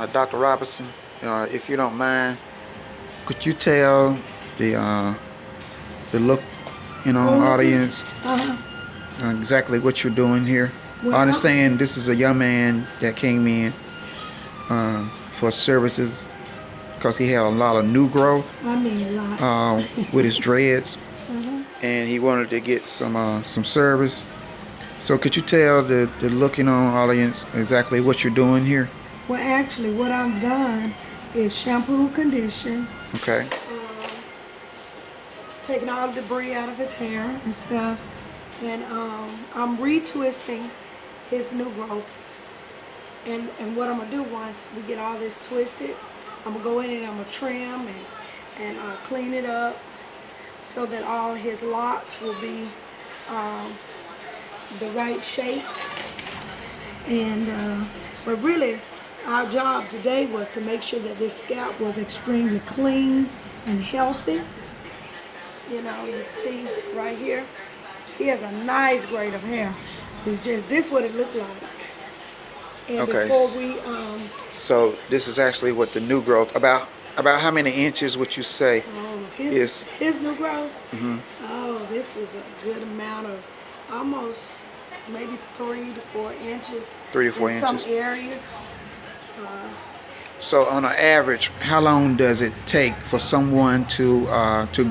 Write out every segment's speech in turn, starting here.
Dr. Robinson, if you don't mind, could you tell the look, Onlookers. audience Uh-huh. exactly what you're doing here? I Well, understand this is a young man that came in for services because he had a lot of new growth I mean lots. uh, with his dreads, Uh-huh. and he wanted to get some service. So could you tell the looking on audience exactly what you're doing here? Well, actually, what I've done is shampoo, condition, Okay. taking all the debris out of his hair and stuff, and I'm retwisting his new growth. And what I'm gonna do once we get all this twisted, I'm gonna go in and I'm gonna trim and clean it up so that all his locks will be um, the right shape. And but really, our job today was to make sure that this scalp was extremely clean and healthy. You know, you can see right here, he has a nice grade of hair. It's just this what it looked like. And Okay. before we, So this is actually what the new growth about how many inches would you say oh, is? his new growth, Hmm. oh, this was a good amount of almost maybe 3 to 4 inches 3 to 4 in some inches. areas. Uh, So on an average, how long does it take for someone to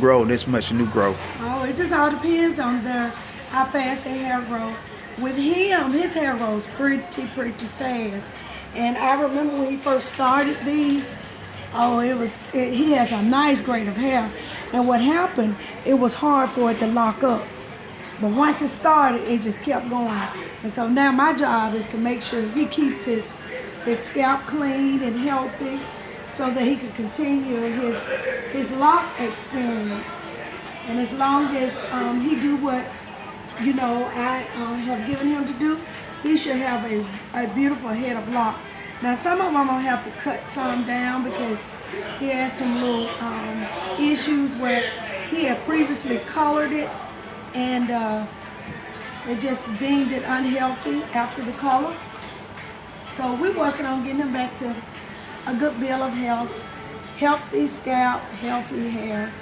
grow this much new growth? oh, it just all depends on how fast their hair grows. With him, his hair grows pretty fast. And I remember when he first started these, oh, he has a nice grade of hair. And what happened, it was hard for it to lock up. But once it started, it just kept going. And so now my job is to make sure he keeps his scalp clean and healthy so that he can continue his lock experience. And as long as he do what, I have given him to do, he should have a beautiful head of locks. Now some of them I'm gonna have to cut some down because he has some little issues where he had previously colored it and they just deemed it unhealthy after the color. So we're working on getting him back to a good bill of health, healthy scalp, healthy hair.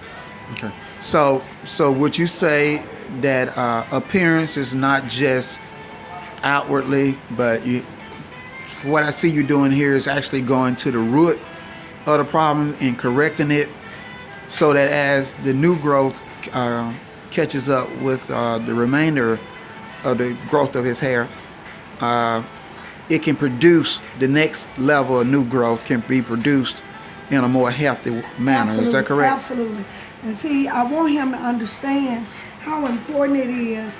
Okay. So would you say that appearance is not just outwardly, but what I see you doing here is actually going to the root of the problem and correcting it, so that as the new growth catches up with the remainder of the growth of his hair, uh, it can produce the next level of new growth can be produced in a more healthy manner. Is that Absolutely, correct? absolutely. And see, I want him to understand how important it is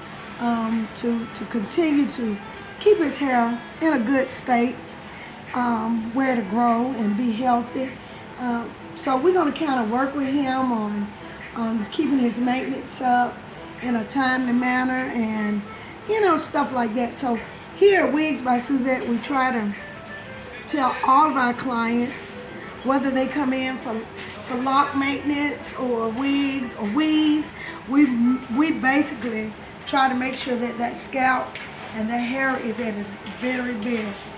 to continue to keep his hair in a good state, where to grow and be healthy. So we're going to kind of work with him on keeping his maintenance up in a timely manner and, stuff like that. So here at Wigs by Suzette, we try to tell all of our clients, whether they come in for lock maintenance or wigs or weaves, we basically try to make sure that scalp and the hair is at its very best.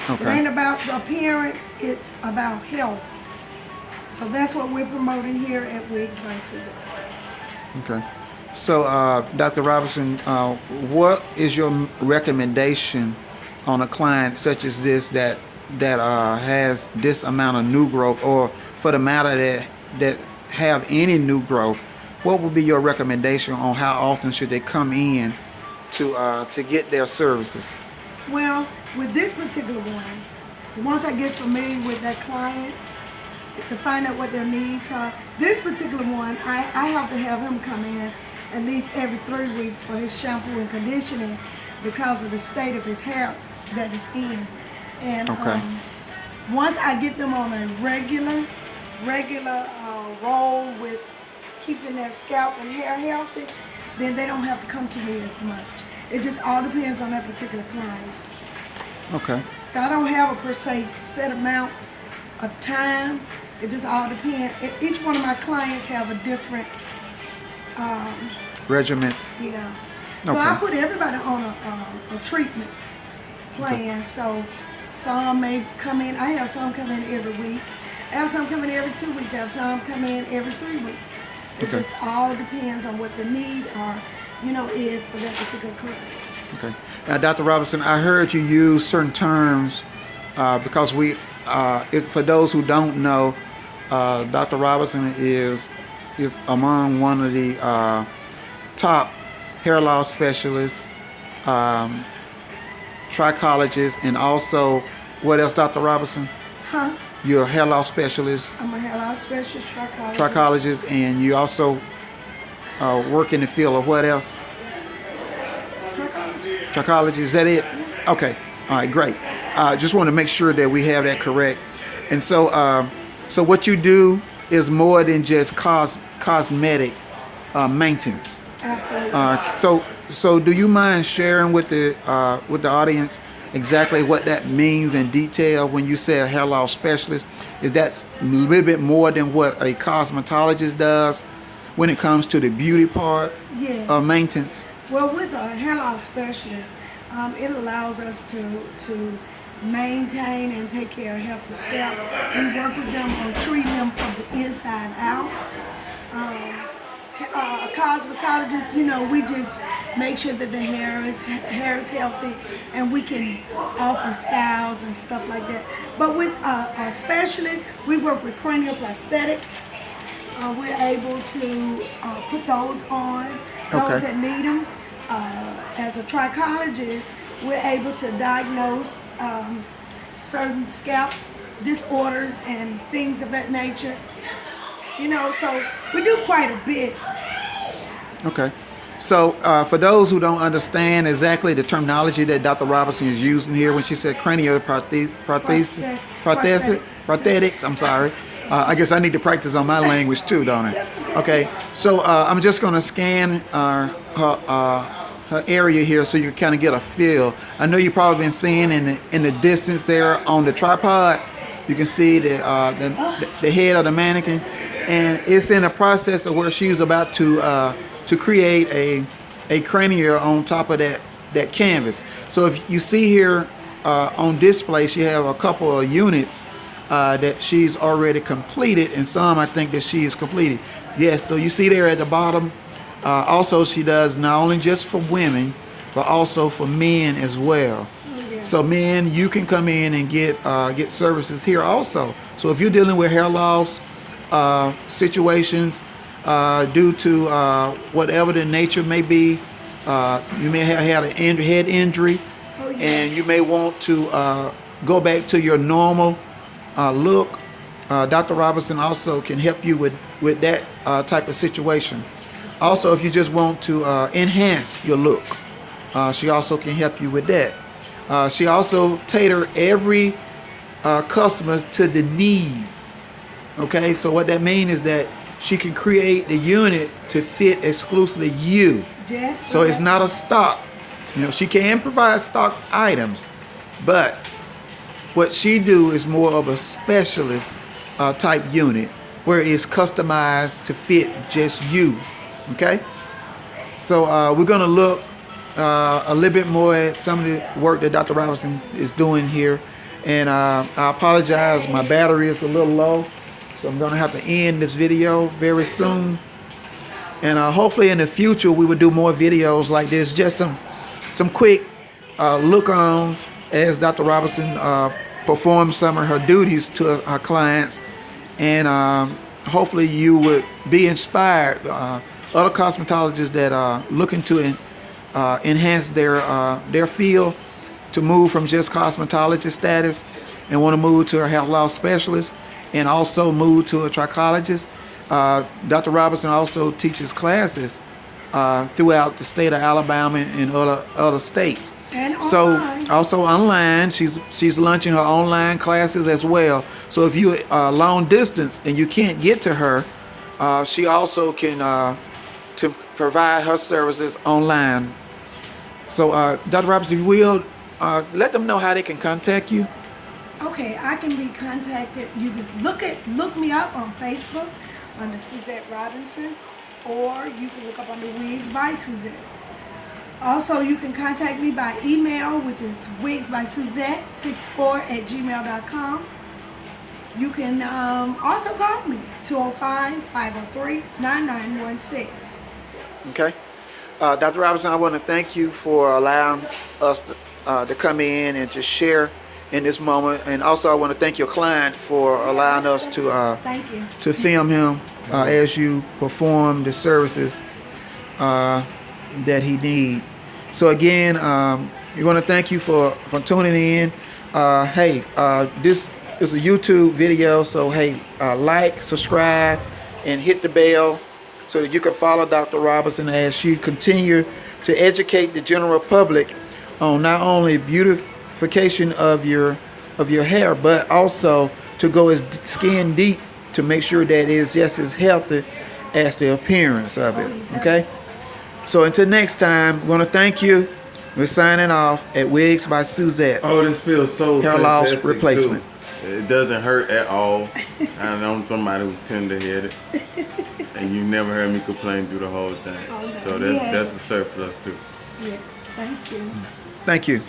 It Okay. ain't about the appearance, it's about health. So that's what we're promoting here at Wigs by Suzette. Okay. So, Dr. Robinson, what is your recommendation on a client such as this that has this amount of new growth, or for the matter that have any new growth? What would be your recommendation on how often should they come in to get their services? Well, with this particular one, once I get familiar with that client to find out what their needs are, this particular one, I have to have him come in at least every 3 weeks for his shampoo and conditioning because of the state of his hair that is in. And Okay. once I get them on a regular roll with keeping their scalp and hair healthy, then they don't have to come to me as much. It just all depends on that particular client. Okay. So I don't have a per se set amount of time. It just all depends. Each one of my clients have a different, Regiment. yeah. So I Okay. put everybody on a treatment plan. So Some may come in. I have some come in every week. I have some come in every 2 weeks. I have some come in every 3 weeks. It Okay. just all depends on what the need is for that particular client. Okay. Now, Dr. Robinson, I heard you use certain terms because for those who don't know, Dr. Robinson is among one of the top hair loss specialists, trichologists, and also what else, Dr. Robinson? Huh? You're a hair loss specialist, I'm a hair loss specialist, trichologist, and you also work in the field of what else? Trichologist. Trichology, is that it? Okay. All right, great. Just want to make sure that we have that correct. And so, so what you do is more than just cosmetic maintenance. Absolutely. So do you mind sharing with the audience exactly what that means in detail when you say a hair loss specialist? Is that a little bit more than what a cosmetologist does when it comes to the beauty part of maintenance? Well, with a hair loss specialist, it allows us to maintain and take care of healthy scalp. We work with them on treating them from the inside out. A cosmetologist, we just make sure that the hair is healthy, and we can offer styles and stuff like that. But with a specialist, we work with cranial prosthetics. We're able to put those on, those that need them. As a trichologist, we're able to diagnose certain scalp disorders and things of that nature. So we do quite a bit. Okay. So for those who don't understand exactly the terminology that Dr. Robinson is using here when she said cranial prosthetics, I'm sorry. I guess I need to practice on my language too, don't I? Okay. So I'm just going to scan her area here so you can kind of get a feel. I know you've probably been seeing in the distance there on the tripod, you can see the head of the mannequin, and it's in a process of where she's about to create a cranial on top of that canvas. So if you see here on display, she have a couple of units that she's already completed, and some I think that she is completed. Yes, so you see there at the bottom. Also, she does not only just for women, but also for men as well. So men, you can come in and get services here also. So if you're dealing with hair loss situations due to whatever the nature may be, you may have had a head injury, and you may want to go back to your normal look. Dr. Robinson also can help you with that type of situation. Also, if you just want to enhance your look, she also can help you with that. She also tailor every customer to the need. Okay, so what that means is that she can create the unit to fit exclusively you. So it's not a stock. She can provide stock items, but what she do is more of a specialist type unit where it's customized to fit just you. Okay, so we're going to look a little bit more at some of the work that Dr. Robinson is doing here, and I apologize, my battery is a little low, so I'm going to have to end this video very soon, and hopefully in the future we will do more videos like this, just some quick look on as Dr. Robinson performs some of her duties to her clients, and hopefully you would be inspired. Other cosmetologists that are looking to enhance their field, to move from just cosmetologist status and want to move to a hair loss specialist, and also move to a trichologist. Dr. Robinson also teaches classes throughout the state of Alabama and other states. And online. So also online, she's launching her online classes as well. So if you are long distance and you can't get to her, she also can to provide her services online. So Dr. Robinson, if you will, let them know how they can contact you. Okay, I can be contacted. You can look me up on Facebook under Suzette Robinson, or you can look up under Wigs by Suzette. Also, you can contact me by email, which is wigsbysuzette64@gmail.com. You can also call me, 205-503-9916. Okay. Dr. Robinson, I want to thank you for allowing us to come in and to share in this moment. And also I want to thank your client for allowing us Thank you. to film him as you perform the services that he needs. So again, we want to thank you for tuning in. Hey, this is a YouTube video, so hey, like, subscribe, and hit the bell so that you can follow Dr. Robinson as she continue to educate the general public on not only beautification of your hair, but also to go as skin deep to make sure that it's just as healthy as the appearance of it. Okay? So until next time, we want to thank you. We're signing off at Wigs by Suzette. Oh, this feels so Hair loss fantastic, replacement. too. It doesn't hurt at all. I know somebody who's tender-headed, and you never heard me complain through the whole thing. Oh, no. So that's a surplus too. Yes, thank you. Thank you.